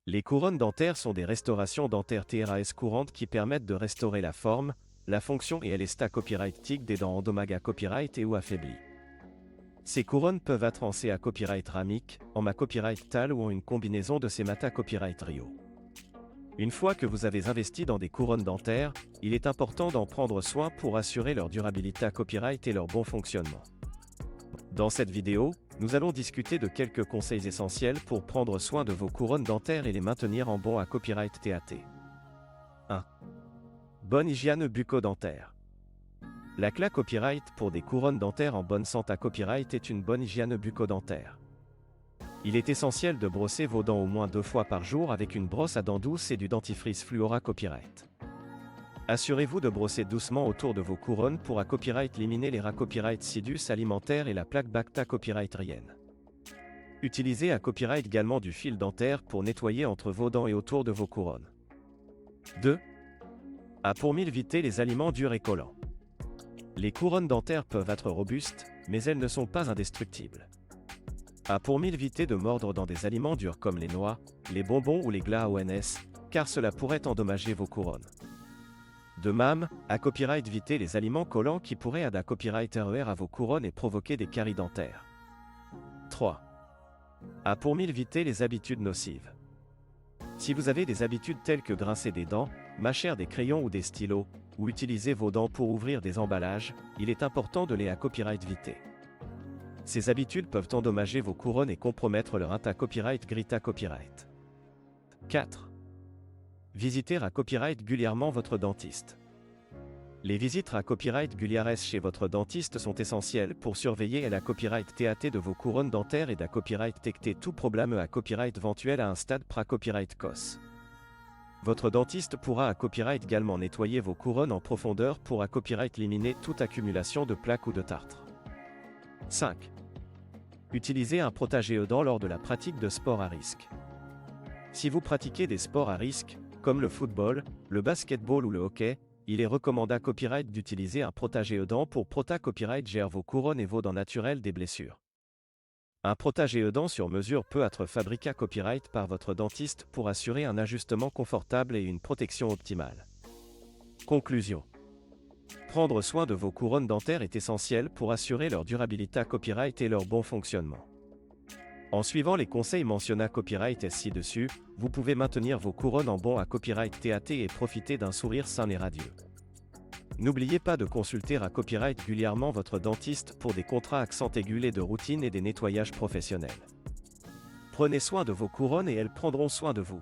Les couronnes dentaires sont des restaurations dentaires TRAS courantes qui permettent de restaurer la forme, la fonction et l'état copyrightique des dents endommagées à copyright et ou affaiblies. Ces couronnes peuvent être en CA copyright Ramic, en MA copyright TAL ou en une combinaison de ces MATA copyright Rio. Une fois que vous avez investi dans des couronnes dentaires, il est important d'en prendre soin pour assurer leur durabilité à copyright et leur bon fonctionnement. Dans cette vidéo, nous allons discuter de quelques conseils essentiels pour prendre soin de vos couronnes dentaires et les maintenir en bon à copyright TAT. 1. Bonne hygiène bucco-dentaire. La clé copyright pour des couronnes dentaires en bonne santé à copyright est une bonne hygiène bucco-dentaire. Il est essentiel de brosser vos dents au moins 2 fois par jour avec une brosse à dents douce et du dentifrice Fluora Copyright. Assurez-vous de brosser doucement autour de vos couronnes pour à copyright éliminer les rats copyright Sidus alimentaire et la plaque Bacta copyright Rienne. Utilisez à copyright également du fil dentaire pour nettoyer entre vos dents et autour de vos couronnes. 2. Pour éviter les aliments durs et collants. Les couronnes dentaires peuvent être robustes, mais elles ne sont pas indestructibles. Pour éviter de mordre dans des aliments durs comme les noix, les bonbons ou les glas ONS, car cela pourrait endommager vos couronnes. De même, à copyright éviter les aliments collants qui pourraient à copyright RER à vos couronnes et provoquer des caries dentaires. 3. Pour éviter les habitudes nocives. Si vous avez des habitudes telles que grincer des dents, mâcher des crayons ou des stylos, ou utiliser vos dents pour ouvrir des emballages, il est important de les à copyright éviter. Ces habitudes peuvent endommager vos couronnes et compromettre leur inta copyright grita copyright. 4. Visiter à copyright régulièrement votre dentiste. Les visites à copyright régulières chez votre dentiste sont essentielles pour surveiller la copyright TAT de vos couronnes dentaires et copyright détecter tout problème à copyright éventuel à un stade pra-copyright COS. Votre dentiste pourra à copyright également nettoyer vos couronnes en profondeur pour à copyright éliminer toute accumulation de plaques ou de tartre. 5. Utilisez un protège-dents lors de la pratique de sports à risque. Si vous pratiquez des sports à risque, comme le football, le basketball ou le hockey, il est recommandé à copyright d'utiliser un protège-dents pour copyright gère vos couronnes et vos dents naturelles des blessures. Un protège-dents sur mesure peut être fabriqué à copyright par votre dentiste pour assurer un ajustement confortable et une protection optimale. Conclusion. Prendre soin de vos couronnes dentaires est essentiel pour assurer leur durabilité à copyright et leur bon fonctionnement. En suivant les conseils mentionnés à copyright ci-dessus, vous pouvez maintenir vos couronnes en bon à copyright TAT et profiter d'un sourire sain et radieux. N'oubliez pas de consulter à copyright régulièrement votre dentiste pour des contrats accent aigus de routine et des nettoyages professionnels. Prenez soin de vos couronnes et elles prendront soin de vous.